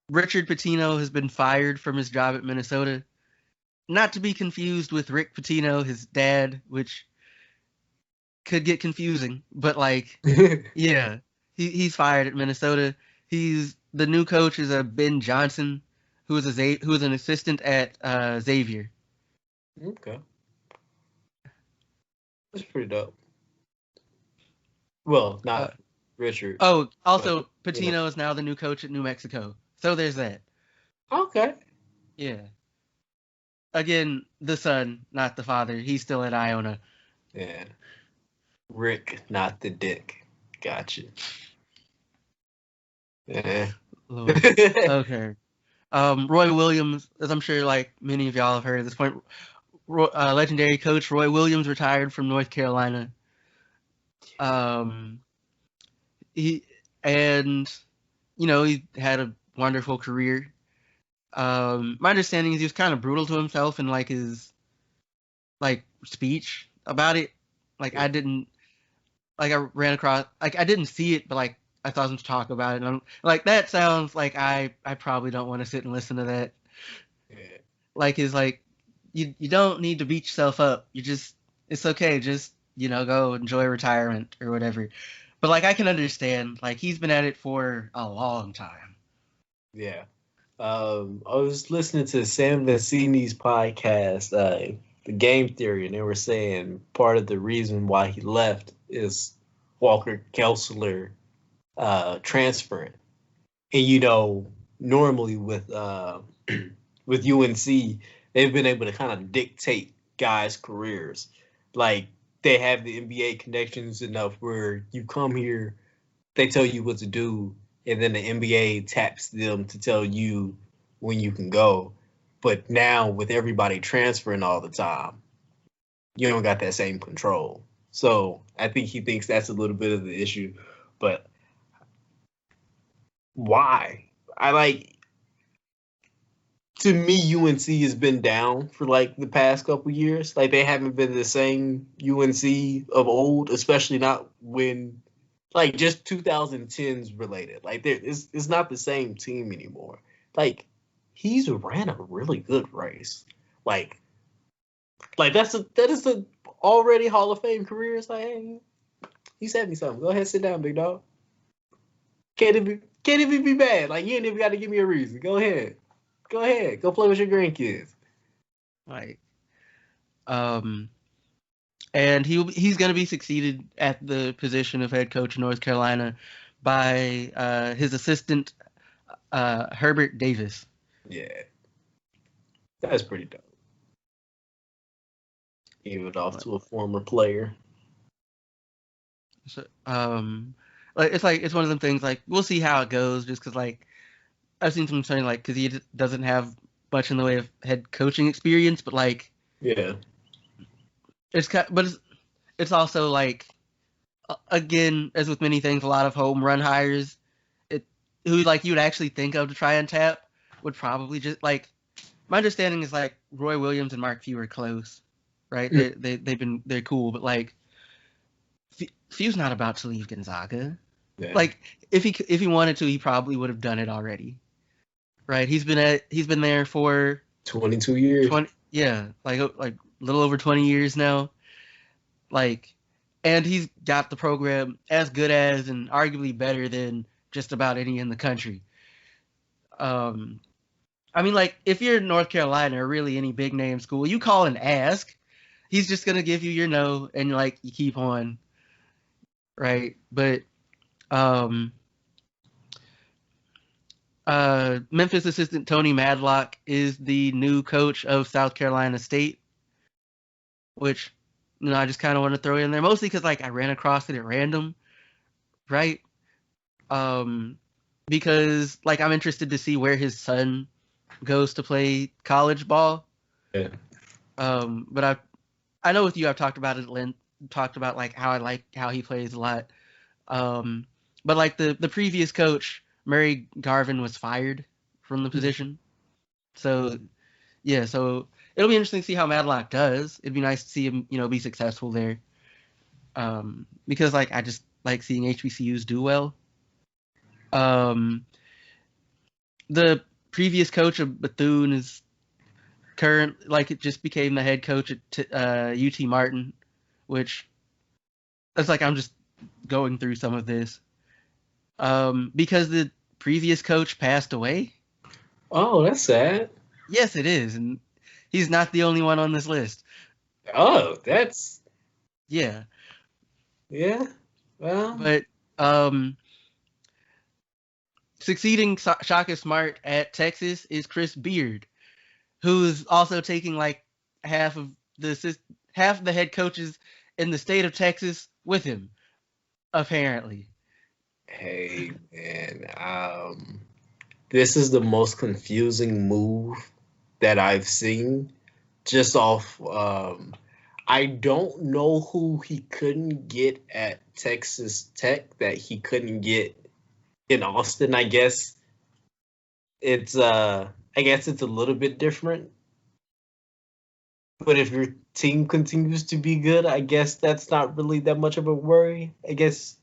Richard Pitino has been fired from his job at Minnesota. Not to be confused with Rick Pitino, his dad, which could get confusing. But like, yeah, he's fired at Minnesota. He's the new coach is a Ben Johnson, who is an assistant at Xavier. Okay, that's pretty dope. Well, Uh, not Richard, oh, but also you know. Pitino is now the new coach at New Mexico. So there's that. Okay. Yeah. Again, the son, not the father. He's still at Iona. Yeah, Rick, not the dick. Gotcha. Yeah. Lord. Okay. Roy Williams, as I'm sure like many of y'all have heard at this point, legendary coach Roy Williams retired from North Carolina. Um, he and he had a wonderful career. My understanding is he was kind of brutal to himself in like his like speech about it. Like I didn't like I ran across like I didn't see it, but like I saw him talk about it, and I'm like that sounds like I probably don't want to sit and listen to that. Yeah. Like is like you don't need to beat yourself up. You just it's okay. Just go enjoy retirement or whatever. But like I can understand. Like he's been at it for a long time. Yeah. I was listening to Sam Vecini's podcast, The Game Theory, and they were saying part of the reason why he left is Walker Kessler transferring. And normally with with UNC, they've been able to kind of dictate guys' careers. Like they have the NBA connections enough where you come here, they tell you what to do, and then the NBA taps them to tell you when you can go. But now with everybody transferring all the time, you don't got that same control. So I think he thinks that's a little bit of the issue. But why? I like to me, UNC has been down for like the past couple years. Like they haven't been the same UNC of old, especially not when like just 2010s related. Like it's not the same team anymore. Like he's ran a really good race. Like that is a already Hall of Fame career. It's like, hey, he's 70 something. Go ahead, sit down, big dog. Can't even be bad. Like you ain't even got to give me a reason. Go ahead. Go ahead. Go play with your grandkids. Like um and he's going to be succeeded at the position of head coach in North Carolina by his assistant Herbert Davis. Yeah, that's pretty dope. Give it off to a former player. So, it's one of them things. Like, we'll see how it goes, just because like I've seen some saying like because he doesn't have much in the way of head coaching experience, but like Yeah, it's also like again, as with many things, a lot of home run hires, who like you would actually think of to try and tap would probably just like my understanding is like Roy Williams and Mark Few are close, right? They're cool, but like Few's not about to leave Gonzaga. yeah. Like if he wanted to, he probably would have done it already, right? He's been there for 22 years. 20, yeah, like a little over 20 years now. Like, and he's got the program as good as and arguably better than just about any in the country. I mean, like, if you're in North Carolina or really any big name school, you call and ask. He's just gonna give you your no, and like you keep on, right? But Memphis assistant Tony Madlock is the new coach of South Carolina State, which I just kind of want to throw in there, mostly because like I ran across it at random, right? Because like I'm interested to see where his son goes to play college ball. Yeah. But I know with you I've talked about it at length, talked about like how I like how he plays a lot. But like the previous coach Murray Garvin was fired from the position, so yeah, so it'll be interesting to see how Madlock does. It'd be nice to see him, be successful there. Because like I just like seeing HBCUs do well. The previous coach of Bethune is it just became the head coach at UT Martin, which it's like I'm just going through some of this. Because the previous coach passed away. Oh, that's sad. Yes, it is, and he's not the only one on this list. Oh, that's yeah. Well, But succeeding Shaka Smart at Texas is Chris Beard, who's also taking like half the head coaches in the state of Texas with him, apparently. hey man, this is the most confusing move that I've seen. Just off, I don't know who he couldn't get at Texas Tech that he couldn't get in Austin. I guess it's a little bit different. But if your team continues to be good, I guess that's not really that much of a worry. I guess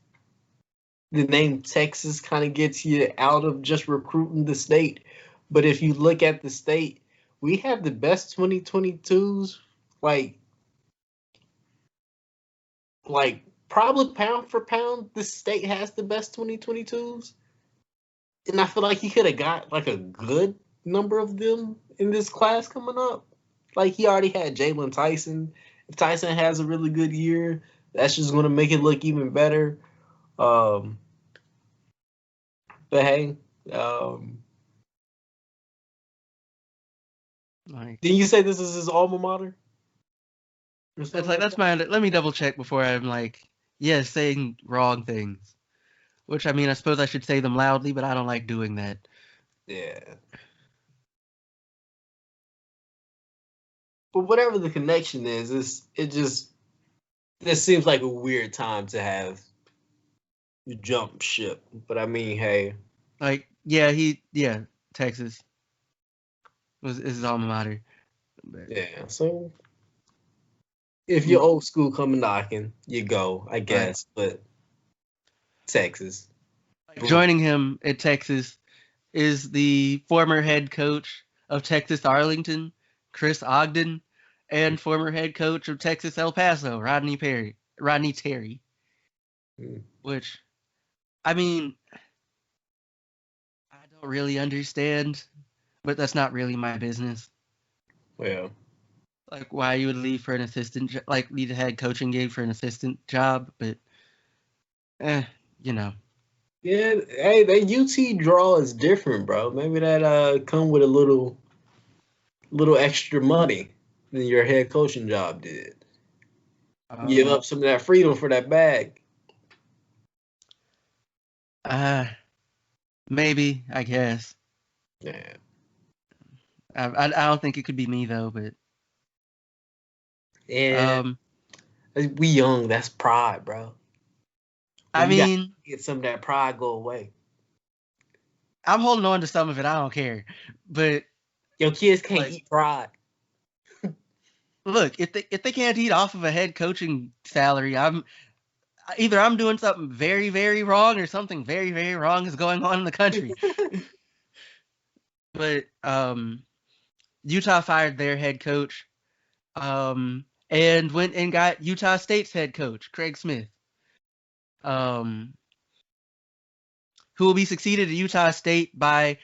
the name Texas kind of gets you out of just recruiting the state. But if you look at the state, we have the best 2022s, like probably pound for pound, the state has the best 2022s. And I feel like he could have got like a good number of them in this class coming up. Like he already had Jalen Tyson. If Tyson has a really good year, that's just going to make it look even better. But hey, didn't you say this is his alma mater? That's my. Let me double check before I'm like, saying wrong things. Which I mean, I suppose I should say them loudly, but I don't like doing that. Yeah. But whatever the connection is, this seems like a weird time to have jump ship. But I mean, hey. Like, Texas is his alma mater. But, yeah, so if you're old school coming knocking, you go, I guess. Right. But Texas. Joining him at Texas is the former head coach of Texas Arlington, Chris Ogden, and former head coach of Texas El Paso, Rodney Terry. Which, I mean, I don't really understand, but that's not really my business. Well, like why you would leave for an assistant, like leave a head coaching gig for an assistant job, but eh, you know. Yeah, hey, that UT draw is different, bro. Maybe that come with a little extra money than your head coaching job did. Give Um, up some of that freedom for that bag. uh, maybe I guess. Yeah. I don't think it could be me though, but Yeah. um, We young, that's pride, bro. I You got mean, to get some of that pride go away. I'm holding on to some of it. I don't care, but Your kids can't like, eat pride. look, if they can't eat off of a head coaching salary, I'm doing something very very wrong or something very very wrong is going on in the country. But Utah fired their head coach, and went and got Utah State's head coach Craig Smith, um, who will be succeeded at Utah State by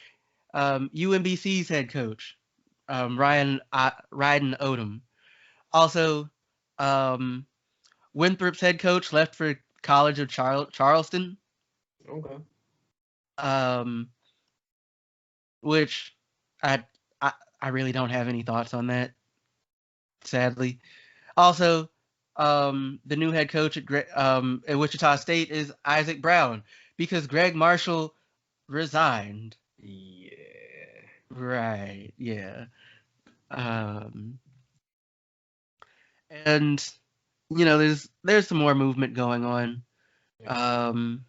UMBC's head coach Ryan Odom. Also, um, Winthrop's head coach left for College of Charleston, Okay. um, which I, I I really don't have any thoughts on that, sadly. Also, the new head coach at Wichita State is Isaac Brown because Greg Marshall resigned. Yeah. Right, yeah. Um, and there's some more movement going on. Um,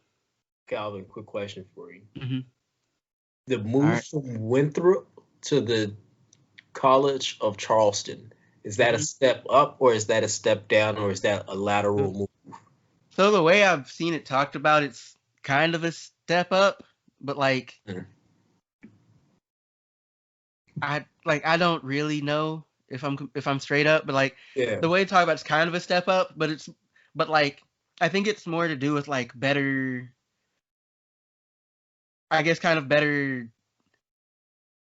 Calvin, quick question for you. mhm. The All move right. from Winthrop to the College of Charleston, is that a Mhm. step up or is that a step down or is that a lateral move? So the way I've seen it talked about, it's kind of a step up, but like Mm. I don't really know if I'm straight up, but like Yeah. the way to talk about it's kind of a step up, but like I think it's more to do with like better, I guess kind of better,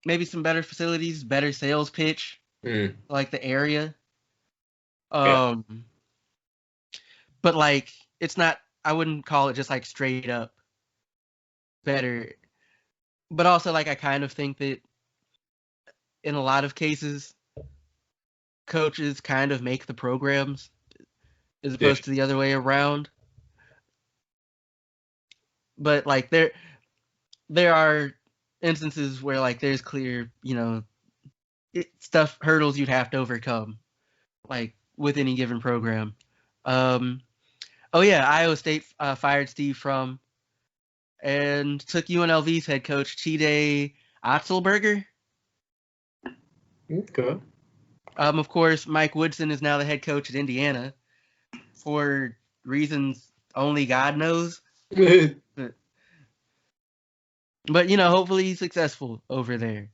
maybe some better facilities, better sales pitch, Mm. like the area. Yeah. Um, but like it's not. I wouldn't call it just like straight up better. But also like I kind of think that in a lot of cases, coaches kind of make the programs as Yeah. opposed to the other way around. But like there are instances where like there's clear, stuff hurdles you'd have to overcome, like with any given program. Um, oh yeah, Iowa State fired Steve From and took UNLV's head coach Chide Otzelberger. Okay. Of course, Mike Woodson is now the head coach at Indiana for reasons only God knows. But, hopefully he's successful over there.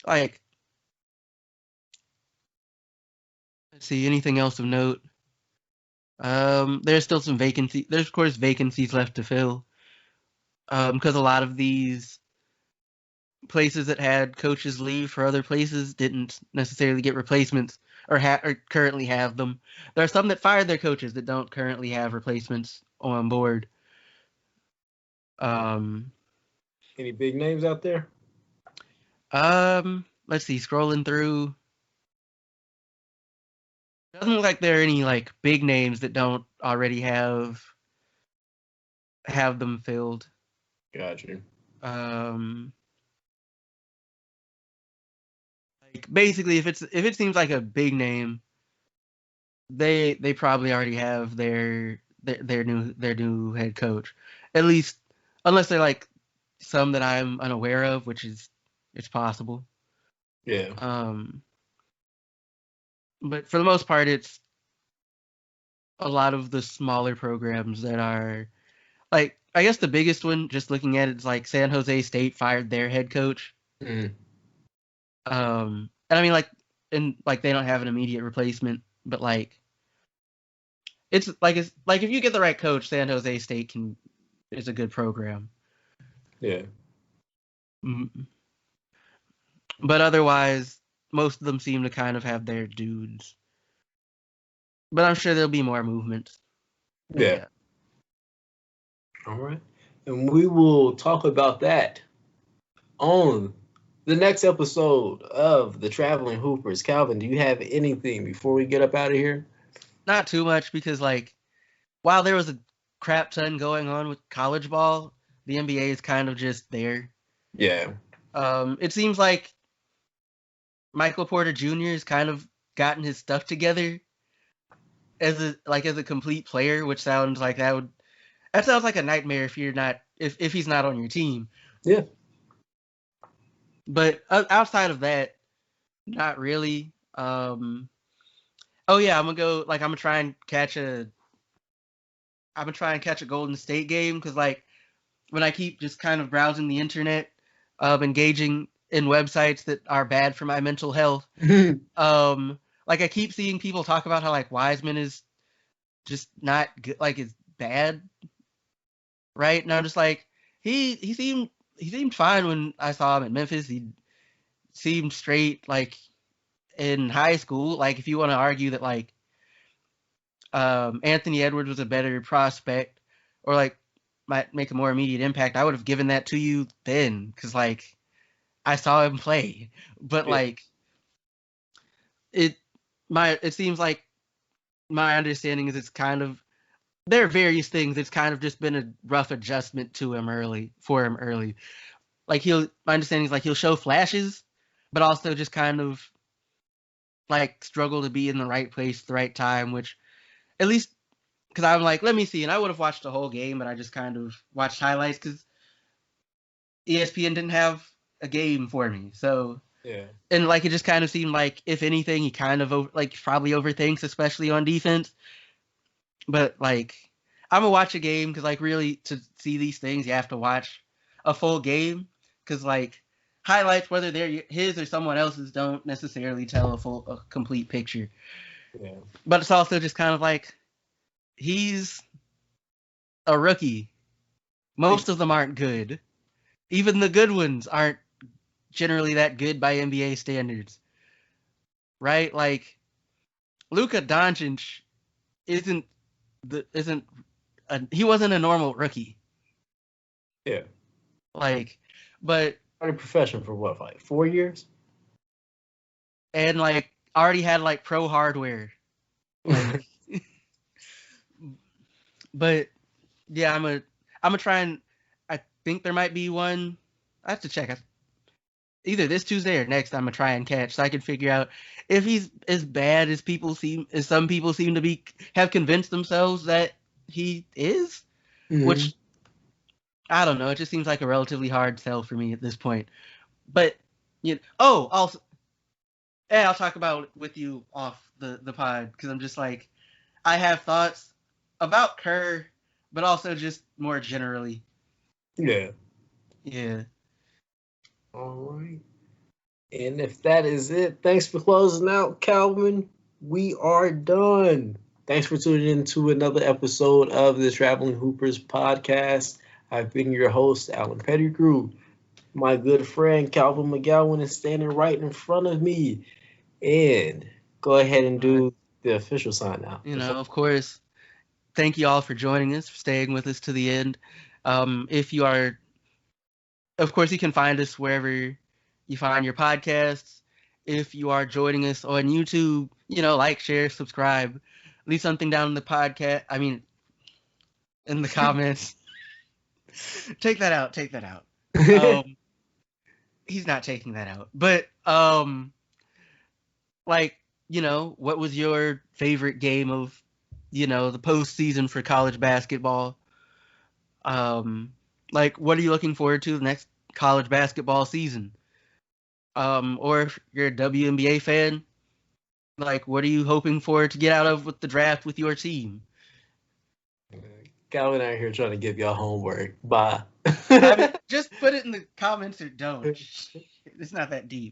Like, let's see, anything else of note? There's still some vacancy. There's of course vacancies left to fill. Because a lot of these places that had coaches leave for other places didn't necessarily get replacements or currently have them. There are some that fired their coaches that don't currently have replacements on board. Um, Any big names out there? let's see, scrolling through. Doesn't look like there are any like big names that don't already have them filled. Gotcha. Um, like basically, if it seems like a big name, they probably already have their new head coach, at least unless they're like some that I'm unaware of, which is it's possible. Yeah. Um, but for the most part, it's a lot of the smaller programs that are like I guess the biggest one, just looking at it, is like San Jose State fired their head coach. Mm. And I mean like they don't have an immediate replacement, but like it's like if you get the right coach, San Jose State is a good program. Yeah. Mm. But otherwise, most of them seem to kind of have their dudes. But I'm sure there'll be more movements. Yeah. All right. And we will talk about that on the next episode of the Traveling Hoopers. Calvin, do you have anything before we get up out of here? Not too much, because like while there was a crap ton going on with college ball, the NBA is kind of just there. Yeah. It seems like Michael Porter Jr. has kind of gotten his stuff together as a complete player, which sounds like that sounds like a nightmare if he's not on your team. Yeah. But outside of that, not really. Oh yeah, I'm gonna try and catch a Golden State game, because like when I keep just kind of browsing the internet, engaging in websites that are bad for my mental health, like I keep seeing people talk about how like Wiseman is just not good, like is bad, right? And I'm just like, he seemed fine when I saw him at Memphis. He seemed straight, like in high school. Like if you want to argue that like Anthony Edwards was a better prospect, or like might make a more immediate impact, I would have given that to you then, because like I saw him play. But like it seems like my understanding is there are various things. It's kind of just been a rough adjustment for him early. Like my understanding is like he'll show flashes, but also just kind of like struggle to be in the right place at the right time, which at least because I'm like, let me see. And I would have watched the whole game, but I just kind of watched highlights because ESPN didn't have a game for me. So yeah. And like it just kind of seemed like, if anything, he kind of probably overthinks, especially on defense. But like, I'm gonna watch a game because like really to see these things, you have to watch a full game, because like highlights, whether they're his or someone else's, don't necessarily tell a complete picture. Yeah. But it's also just kind of like, he's a rookie. Most of them aren't good. Even the good ones aren't generally that good by NBA standards, right? Like Luka Doncic he wasn't a normal rookie. Yeah. Like, but Started profession for what, like 4 years? And like already had like pro hardware. Like, but yeah, I'm gonna try and I think there might be one. I have to check. Either this Tuesday or next, I'm gonna try and catch, so I can figure out if he's as bad as some people seem to have convinced themselves that he is. Mm-hmm. Which I don't know. It just seems like a relatively hard sell for me at this point. But also, I'll talk about it with you off the pod, because I'm just like, I have thoughts about Kerr, but also just more generally. Yeah. Yeah. All right. And if that is it, thanks for closing out, Calvin. We are done. Thanks for tuning in to another episode of the Traveling Hoopers podcast. I've been your host, Alan Pettigrew. My good friend, Calvin McGowan, is standing right in front of me. And go ahead and do the official sign out. Of course, thank you all for joining us, for staying with us to the end. If you are, of course, you can find us wherever you find your podcasts. If you are joining us on YouTube, like, share, subscribe, leave something down in the podcast. I mean, in the comments. Take that out. He's not taking that out. But what was your favorite game of, the postseason for college basketball? What are you looking forward to the next college basketball season? Or if you're a WNBA fan, what are you hoping for to get out of with the draft with your team? Calvin out here trying to give y'all homework. Bye. I mean, just put it in the comments or don't. It's not that deep.